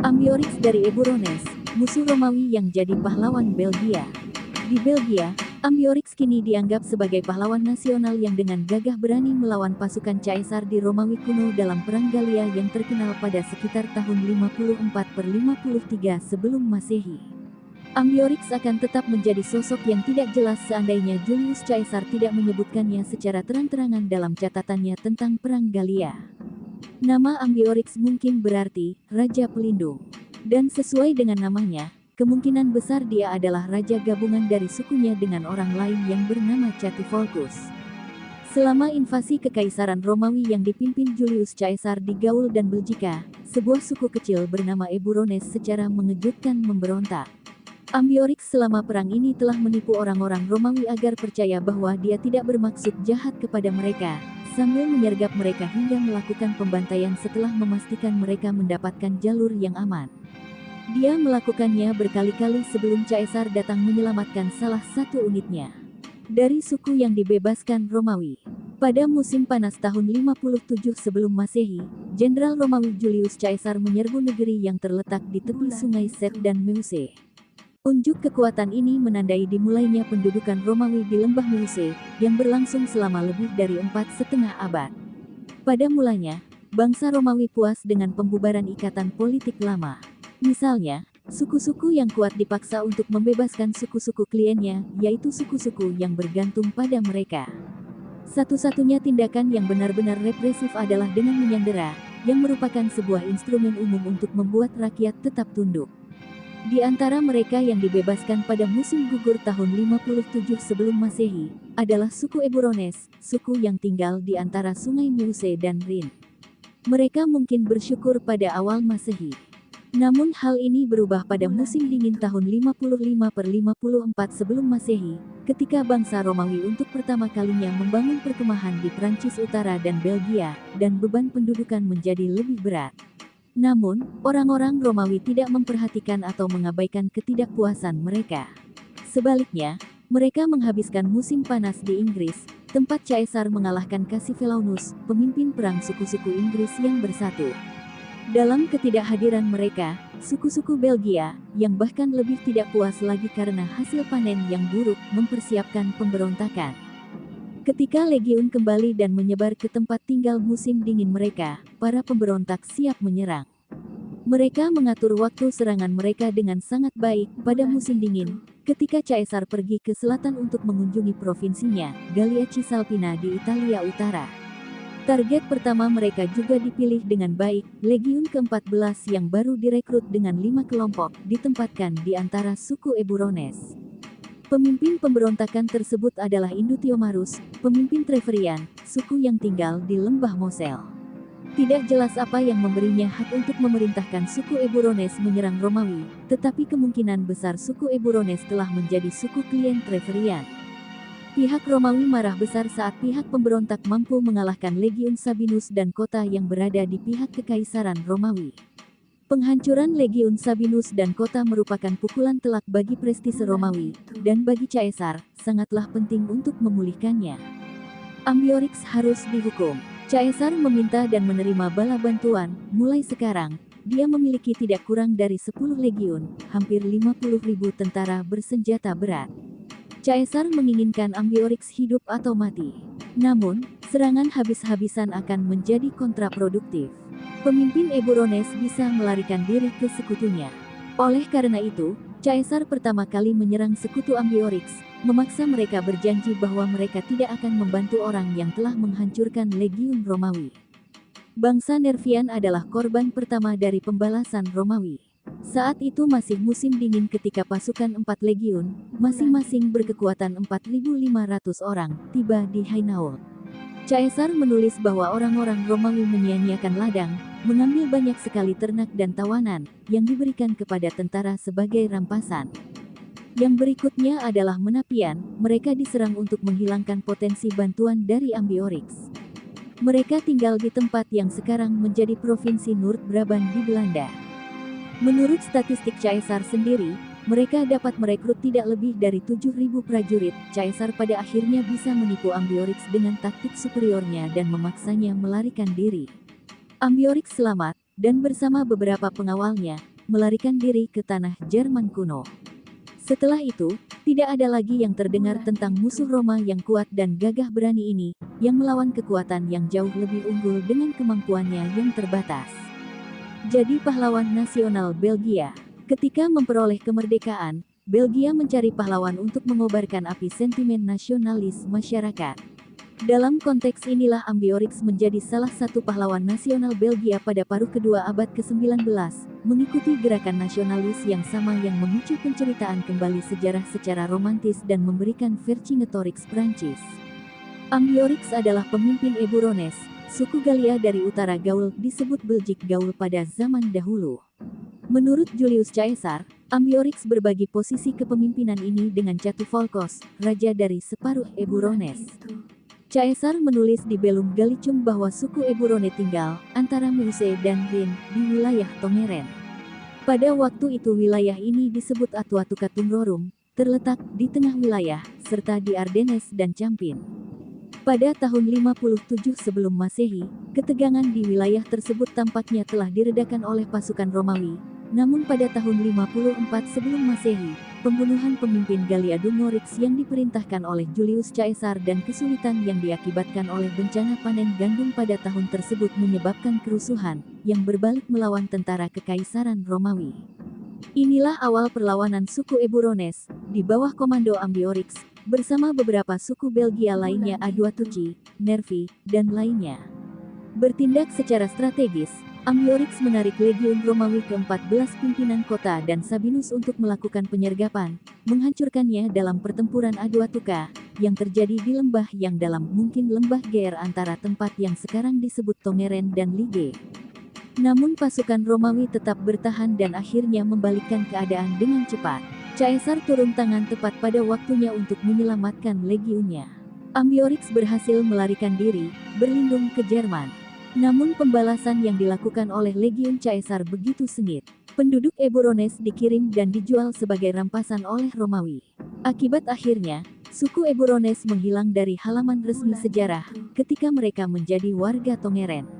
Ambiorix dari Eburones, musuh Romawi yang jadi pahlawan Belgia. Di Belgia, Ambiorix kini dianggap sebagai pahlawan nasional yang dengan gagah berani melawan pasukan Caesar di Romawi kuno dalam Perang Gallia yang terkenal pada sekitar tahun 54-53 sebelum Masehi. Ambiorix akan tetap menjadi sosok yang tidak jelas seandainya Julius Caesar tidak menyebutkannya secara terang-terangan dalam catatannya tentang Perang Gallia. Nama Ambiorix mungkin berarti Raja Pelindung. Dan sesuai dengan namanya, kemungkinan besar dia adalah raja gabungan dari sukunya dengan orang lain yang bernama Cativolcus. Selama invasi Kekaisaran Romawi yang dipimpin Julius Caesar di Gaul dan Belgika, sebuah suku kecil bernama Eburones secara mengejutkan memberontak. Ambiorix selama perang ini telah menipu orang-orang Romawi agar percaya bahwa dia tidak bermaksud jahat kepada mereka, sambil menyergap mereka hingga melakukan pembantaian setelah memastikan mereka mendapatkan jalur yang aman. Dia melakukannya berkali-kali sebelum Caesar datang menyelamatkan salah satu unitnya dari suku yang dibebaskan Romawi. Pada musim panas tahun 57 sebelum Masehi, Jenderal Romawi Julius Caesar menyerbu negeri yang terletak di tepi sungai Set dan Meuse. Unjuk kekuatan ini menandai dimulainya pendudukan Romawi di lembah Meuse, yang berlangsung selama lebih dari 4,5 abad. Pada mulanya, bangsa Romawi puas dengan pembubaran ikatan politik lama. Misalnya, suku-suku yang kuat dipaksa untuk membebaskan suku-suku kliennya, yaitu suku-suku yang bergantung pada mereka. Satu-satunya tindakan yang benar-benar represif adalah dengan menyandera, yang merupakan sebuah instrumen umum untuk membuat rakyat tetap tunduk. Di antara mereka yang dibebaskan pada musim gugur tahun 57 sebelum Masehi, adalah suku Eburones, suku yang tinggal di antara sungai Meuse dan Rin. Mereka mungkin bersyukur pada awal Masehi. Namun hal ini berubah pada musim dingin tahun 55-54 sebelum Masehi, ketika bangsa Romawi untuk pertama kalinya membangun perkemahan di Prancis Utara dan Belgia, dan beban pendudukan menjadi lebih berat. Namun, orang-orang Romawi tidak memperhatikan atau mengabaikan ketidakpuasan mereka. Sebaliknya, mereka menghabiskan musim panas di Inggris, tempat Caesar mengalahkan Cassivellaunus, pemimpin perang suku-suku Inggris yang bersatu. Dalam ketidakhadiran mereka, suku-suku Belgia, yang bahkan lebih tidak puas lagi karena hasil panen yang buruk, mempersiapkan pemberontakan. Ketika legiun kembali dan menyebar ke tempat tinggal musim dingin mereka, para pemberontak siap menyerang. Mereka mengatur waktu serangan mereka dengan sangat baik pada musim dingin, ketika Caesar pergi ke selatan untuk mengunjungi provinsinya, Gallia Cisalpina di Italia Utara. Target pertama mereka juga dipilih dengan baik, legiun ke-14 yang baru direkrut dengan 5 kelompok, ditempatkan di antara suku Eburones. Pemimpin pemberontakan tersebut adalah Indutiomarus, pemimpin Treverian, suku yang tinggal di lembah Mosel. Tidak jelas apa yang memberinya hak untuk memerintahkan suku Eburones menyerang Romawi, tetapi kemungkinan besar suku Eburones telah menjadi suku klien Treverian. Pihak Romawi marah besar saat pihak pemberontak mampu mengalahkan Legiun Sabinus dan kota yang berada di pihak Kekaisaran Romawi. Penghancuran Legiun Sabinus dan kota merupakan pukulan telak bagi prestise Romawi, dan bagi Caesar, sangatlah penting untuk memulihkannya. Ambiorix harus dihukum. Caesar meminta dan menerima bala bantuan, mulai sekarang, dia memiliki tidak kurang dari 10 legiun, hampir 50.000 tentara bersenjata berat. Caesar menginginkan Ambiorix hidup atau mati. Namun, serangan habis-habisan akan menjadi kontraproduktif. Pemimpin Eburones bisa melarikan diri ke sekutunya. Oleh karena itu, Caesar pertama kali menyerang sekutu Ambiorix, memaksa mereka berjanji bahwa mereka tidak akan membantu orang yang telah menghancurkan legiun Romawi. Bangsa Nervian adalah korban pertama dari pembalasan Romawi. Saat itu masih musim dingin ketika pasukan 4 legiun, masing-masing berkekuatan 4.500 orang, tiba di Hainault. Caesar menulis bahwa orang-orang Romawi menyia-nyiakan ladang, mengambil banyak sekali ternak dan tawanan, yang diberikan kepada tentara sebagai rampasan. Yang berikutnya adalah Menapian, mereka diserang untuk menghilangkan potensi bantuan dari Ambiorix. Mereka tinggal di tempat yang sekarang menjadi Provinsi Noord-Brabant di Belanda. Menurut statistik Caesar sendiri, mereka dapat merekrut tidak lebih dari 7.000 prajurit. Caesar pada akhirnya bisa menipu Ambiorix dengan taktik superiornya dan memaksanya melarikan diri. Ambiorix selamat, dan bersama beberapa pengawalnya, melarikan diri ke tanah Jerman kuno. Setelah itu, tidak ada lagi yang terdengar tentang musuh Roma yang kuat dan gagah berani ini, yang melawan kekuatan yang jauh lebih unggul dengan kemampuannya yang terbatas. Jadi pahlawan nasional Belgia. Ketika memperoleh kemerdekaan, Belgia mencari pahlawan untuk mengobarkan api sentimen nasionalis masyarakat. Dalam konteks inilah Ambiorix menjadi salah satu pahlawan nasional Belgia pada paruh kedua abad ke-19, mengikuti gerakan nasionalis yang sama yang memicu penceritaan kembali sejarah secara romantis dan memberikan Vercingetorix Prancis. Ambiorix adalah pemimpin Eburones, suku Galia dari utara Gaul disebut Belgique Gaul pada zaman dahulu. Menurut Julius Caesar, Ambiorix berbagi posisi kepemimpinan ini dengan Catuvolcos, raja dari separuh Eburones. Caesar menulis di Bellum Gallicum bahwa suku Eburone tinggal antara Meuse dan Rhin di wilayah Tongeren. Pada waktu itu wilayah ini disebut Atuatuca Tungrorum, terletak di tengah wilayah, serta di Ardennes dan Campin. Pada tahun 57 sebelum Masehi, ketegangan di wilayah tersebut tampaknya telah diredakan oleh pasukan Romawi. Namun pada tahun 54 sebelum Masehi, pembunuhan pemimpin Galia Dumnorix yang diperintahkan oleh Julius Caesar dan kesulitan yang diakibatkan oleh bencana panen gandum pada tahun tersebut menyebabkan kerusuhan yang berbalik melawan tentara kekaisaran Romawi. Inilah awal perlawanan suku Eburones di bawah komando Ambiorix bersama beberapa suku Belgia lainnya Aduatuci, Nervi, dan lainnya. Bertindak secara strategis, Ambiorix menarik legiun Romawi ke-14 pimpinan kota dan Sabinus untuk melakukan penyergapan, menghancurkannya dalam pertempuran Aduatuca, yang terjadi di lembah yang dalam mungkin lembah Ger antara tempat yang sekarang disebut Tongeren dan Lige. Namun pasukan Romawi tetap bertahan dan akhirnya membalikkan keadaan dengan cepat. Caesar turun tangan tepat pada waktunya untuk menyelamatkan legiunnya. Ambiorix berhasil melarikan diri, berlindung ke Jerman. Namun pembalasan yang dilakukan oleh Legiun Caesar begitu sengit. Penduduk Eburones dikirim dan dijual sebagai rampasan oleh Romawi. Akibat akhirnya, suku Eburones menghilang dari halaman resmi sejarah ketika mereka menjadi warga Tongeren.